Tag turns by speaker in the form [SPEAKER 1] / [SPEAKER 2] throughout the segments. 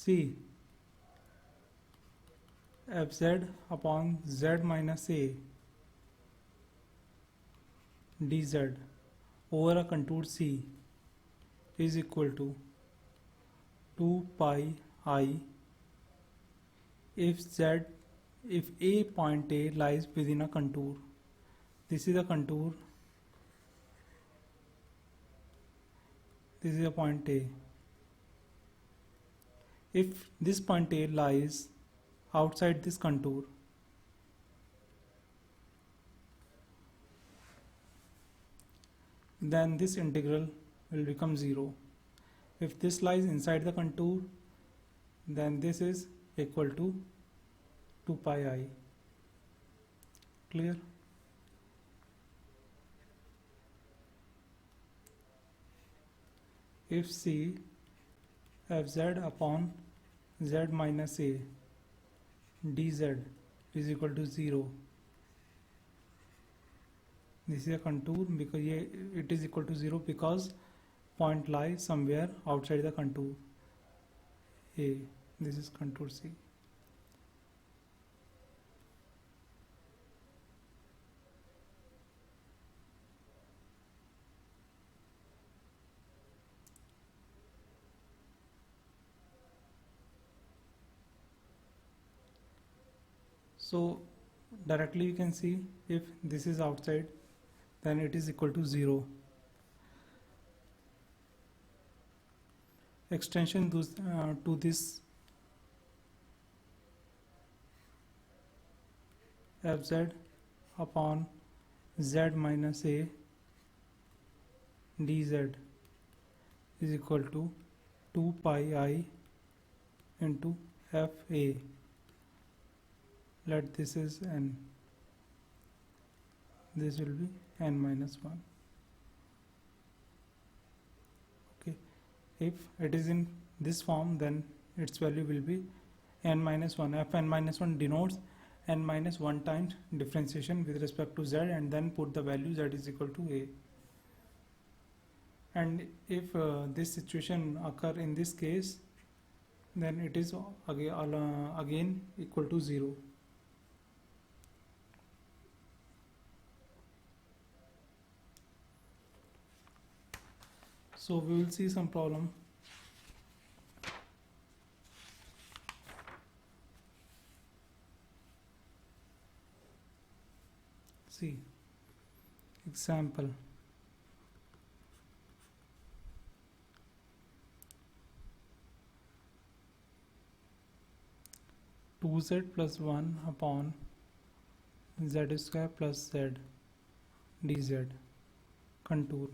[SPEAKER 1] see fz upon z minus a dz over a contour C is equal to 2 pi I if a point A lies within a contour. This is a contour, this is a point A. If this point A lies outside this contour, then this integral will become 0. If this lies inside the contour, then this is equal to 2 pi I. Clear? If C fz upon z minus a dz is equal to 0, this is a contour because it is equal to 0 because point lies somewhere outside the contour A. This is contour C. So directly you can see if this is outside, then it is equal to 0. Extension to this fz upon z minus a dz is equal to 2 pi I into fa. Let this is n, this will be n minus 1. Okay, if it is in this form, then its value will be n minus 1. Fn minus 1 denotes n minus 1 times differentiation with respect to z, and then put the value z is equal to a. And if this situation occur in this case, then it is again equal to 0. So we will see some problem. See example. Two z plus 1 upon z square plus z dz contour,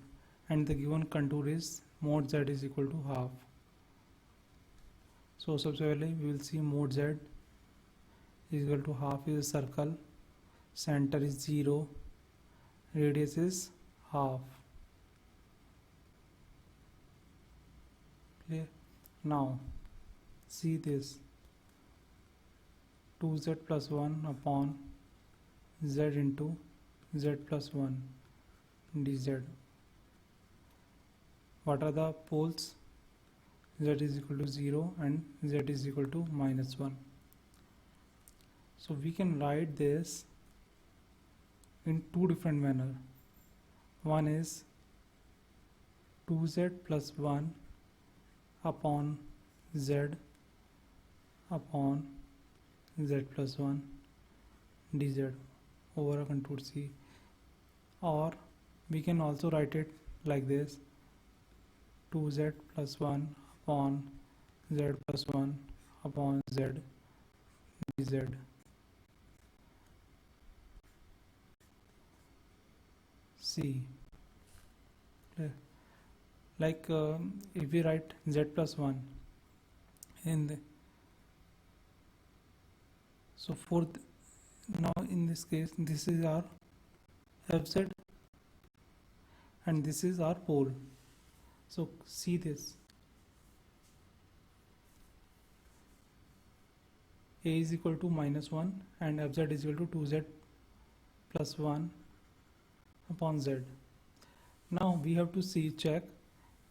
[SPEAKER 1] and the given contour is mod z is equal to half. So सबसे पहले we will see mod z is equal to half is a circle, center is 0, radius is half. Clear? Now see this 2z plus 1 upon z into z plus 1 dz. What are the poles? Z is equal to 0 and z is equal to minus 1. So we can write this in two different manner. One is 2z plus 1 upon z upon z plus 1 dz over a contour C, or we can also write it like this 2z plus 1 upon z plus 1 upon z dz. C. Like if we write z plus 1 in the, so for now in this case this is our fz and this is our pole. So see this, a is equal to minus 1 and fz is equal to 2z plus 1 upon z. Now we have to check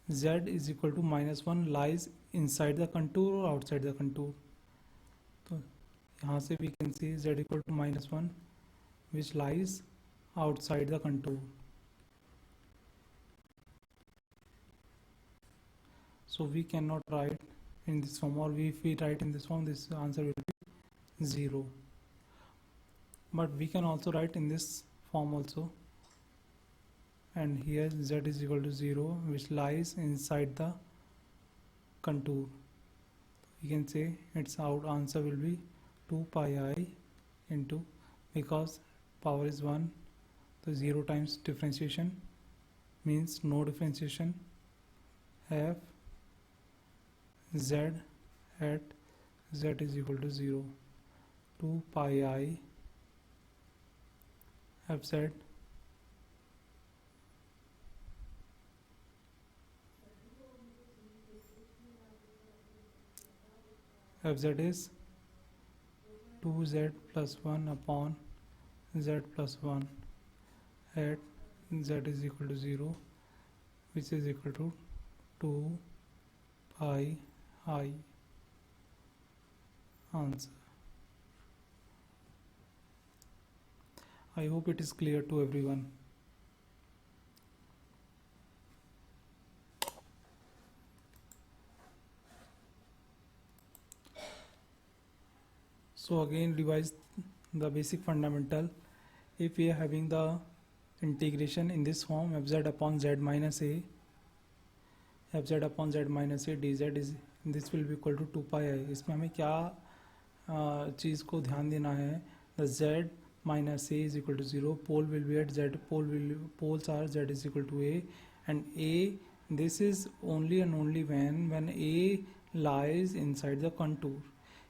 [SPEAKER 1] z is equal to minus 1 lies inside the contour or outside the contour. तो यहाँ से we can see z equal to -1 which lies outside the contour. So we cannot write in this form, or if we write in this form, this answer will be 0. But we can also write in this form also, and here z is equal to 0 which lies inside the contour. We can say its answer will be 2 pi I into, because power is 1, so 0 times differentiation means no differentiation, f z at z is equal to 0, 2 pi I fz fz is 2z plus 1 upon z plus 1 at z is equal to 0, which is equal to 2 pi I. Answer. I hope it is clear to everyone. So again revise the basic fundamental. If we are having the integration in this form, fz upon z minus a, fz upon z minus a dz is, this will be equal to 2 pi I. इसमें हमें क्या चीज़ को ध्यान देना है, the z minus a is equal to 0, pole will be at z, poles are z is equal to a, and a, this is only and only when a lies inside the contour.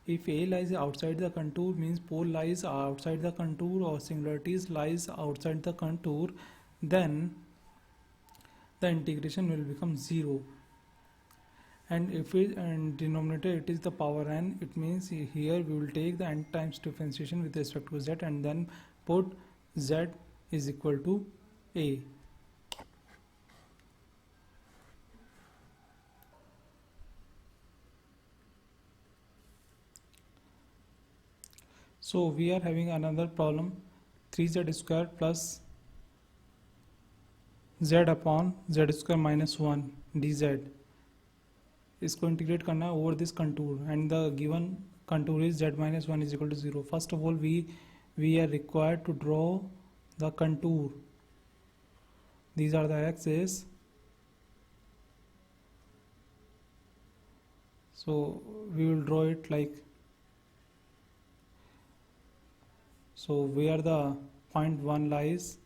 [SPEAKER 1] If a lies outside the contour, means pole lies outside the contour or singularities lies outside the contour, then the integration will become 0. And if it and denominator it is the power n, it means here we will take the n times differentiation with respect to z and then put z is equal to a. So we are having another problem, 3z square plus z upon z square minus 1 dz. इसको integrate करना है over this contour and the given contour is z minus 1 is equal to 0. First of all, we are required to draw the contour. These are the axes. So we will draw it like so. Where the point 1 lies,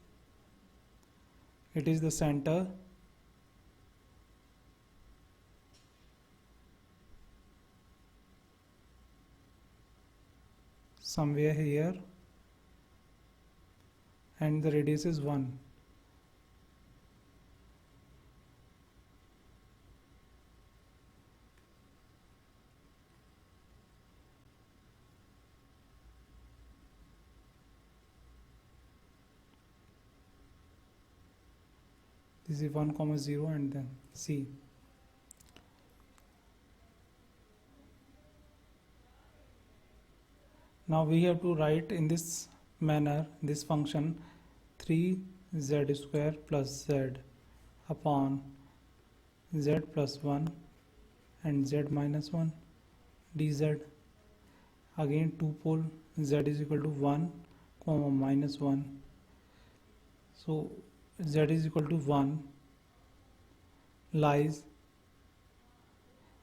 [SPEAKER 1] it is the center. Somewhere here, and the radius is 1. This is 1, 0 and then C. Now we have to write in this manner this function 3z square plus z upon z plus 1 and z minus 1 dz. Again two pole z is equal to 1, minus 1. So z is equal to 1 lies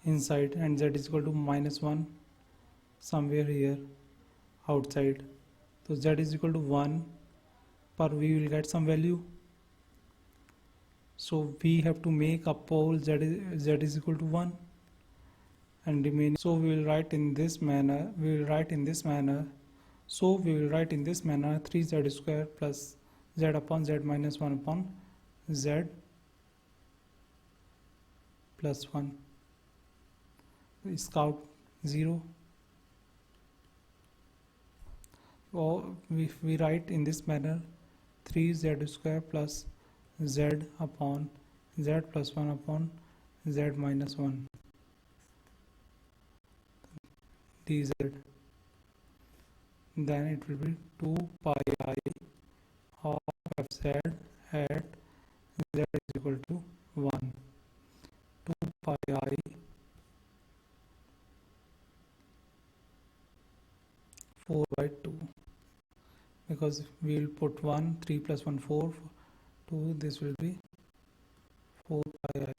[SPEAKER 1] inside and z is equal to minus 1 somewhere here outside. So z is equal to 1, but we will get some value. So we have to make a pole z is equal to 1 and remaining. So we will write in this manner. So we will write in this manner 3z square plus z upon z minus 1 upon z plus 1. Scout 0. Or if we write in this manner 3z square plus z upon z plus 1 upon z minus 1. dz, then it will be 2 pi I of fz at z is equal to 1. 2 pi I 4 by 2, because we will put 1, 3 plus 1 4, 2, this will be 4 pi I.